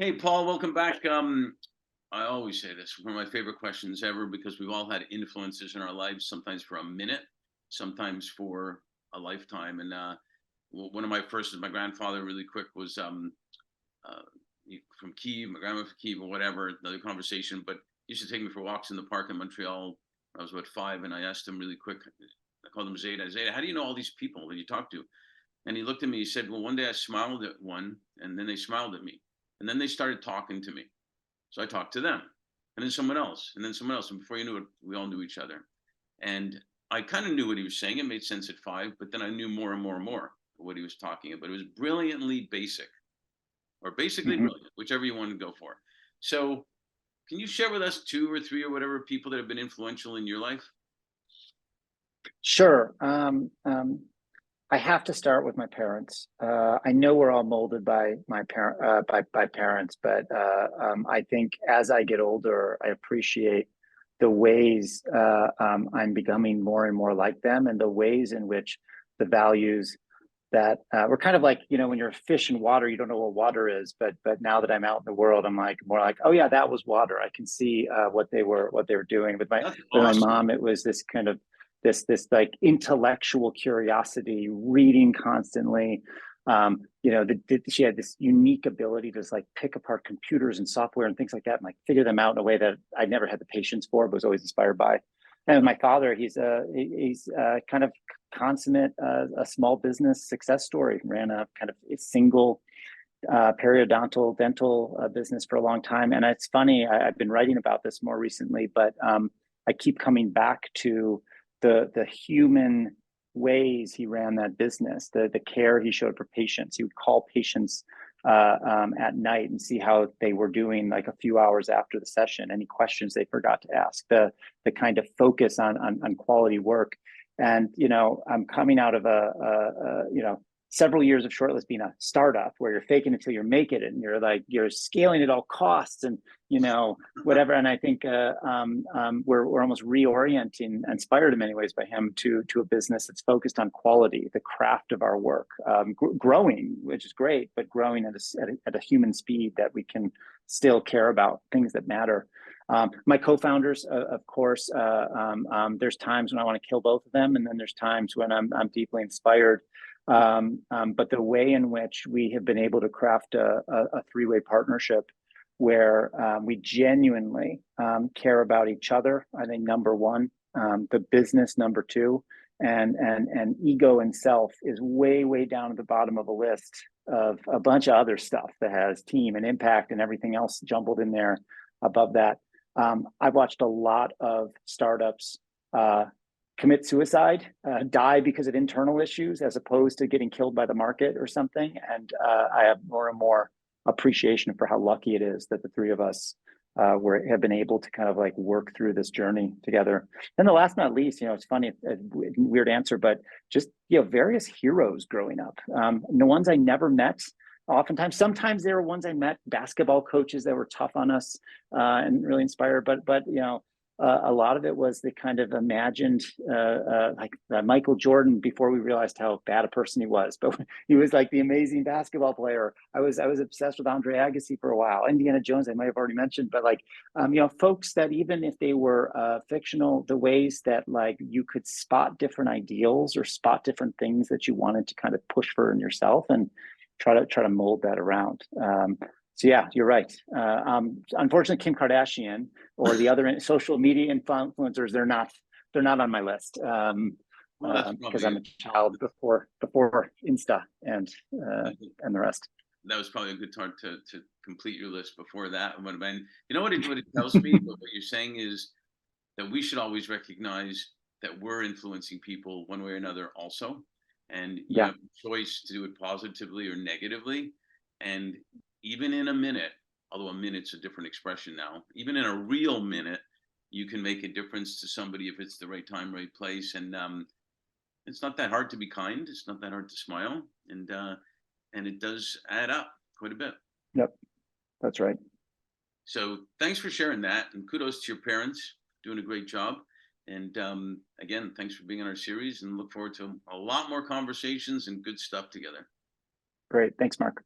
Hey, Paul, welcome back. I always say this, one of my favorite questions ever, because we've all had influences in our lives, sometimes for a minute, sometimes for a lifetime. And one of my first is my grandfather, really quick, was uh, from Kiev, my grandma from Kiev, or whatever, another conversation. But he used to take me for walks in the park in Montreal when I was about 5. And I asked him really quick, I called him Zeta. Zeta, how do you know all these people that you talk to? And he looked at me, he said, well, one day I smiled at one, and then they smiled at me. And then they started talking to me. So I talked to them, and then someone else, and then someone else. And before you knew it, we all knew each other. And I kind of knew what he was saying. It made sense at 5, but then I knew more and more and more of what he was talking about. It was brilliantly basic, or basically hmm brilliant, whichever you want to go for. So can you share with us 2 or 3 or whatever people that have been influential in your life? Sure. I have to start with my parents. I know we're all molded by my by parents, but I think as I get older, I appreciate the ways I'm becoming more and more like them, and the ways in which the values that we're kind of like, when you're a fish in water, you don't know what water is, but now that I'm out in the world, I'm like more like, oh yeah, that was water. I can see what they were doing with my That's with my awesome. mom. It was this kind of this like intellectual curiosity, reading constantly. She had this unique ability to just like pick apart computers and software and things like that, and like figure them out in a way that I never had the patience for, but was always inspired by. And my father, he's kind of consummate a small business success story. Ran a kind of a single periodontal dental business for a long time. And it's funny, I've been writing about this more recently, but I keep coming back to the human ways he ran that business, the care he showed for patients. He would call patients at night and see how they were doing, like a few hours after the session, any questions they forgot to ask, the kind of focus on quality work. And I'm coming out of a several years of Shortlist being a startup where you're faking until you make it, and you're scaling at all costs, and whatever. And I think we're almost reorienting, inspired in many ways by him, to a business that's focused on quality, the craft of our work, growing, which is great, but growing at a human speed that we can still care about things that matter. My co-founders, of course, there's times when I want to kill both of them, and then there's times when I'm deeply inspired. But the way in which we have been able to craft a three-way partnership where we genuinely care about each other, I think number one, the business number two, and ego and self is way down at the bottom of a list of a bunch of other stuff that has team and impact and everything else jumbled in there above that. I've watched a lot of startups commit suicide, die because of internal issues, as opposed to getting killed by the market or something. And I have more and more appreciation for how lucky it is that the three of us have been able to kind of like work through this journey together. And the last but not least, it's funny, a weird answer, but just various heroes growing up. The ones I never met. Oftentimes, sometimes there were ones I met, basketball coaches that were tough on us and really inspired. But a lot of it was the kind of imagined, like Michael Jordan before we realized how bad a person he was. But he was like the amazing basketball player. I was obsessed with Andre Agassi for a while. Indiana Jones, I might have already mentioned, but like folks that even if they were fictional, the ways that like you could spot different ideals or spot different things that you wanted to kind of push for in yourself and try to mold that around. So yeah, you're right. Unfortunately, Kim Kardashian or the other social media influencers, they're not on my list Well, that's because probably I'm a child before Insta and the rest. that was probably a good time to complete your list before that would have been. You know what it tells me? What you're saying is that we should always recognize that we're influencing people one way or another also, and you Yeah, have a choice to do it positively or negatively. And even in a minute, although a minute's a different expression now, even in a real minute, you can make a difference to somebody if it's the right time, right place. And it's not that hard to be kind. It's not that hard to smile, and it does add up quite a bit. yep, that's right. So thanks for sharing that, and kudos to your parents, doing a great job. And again, thanks for being on our series, and look forward to a lot more conversations and good stuff together. Great. Thanks, Mark.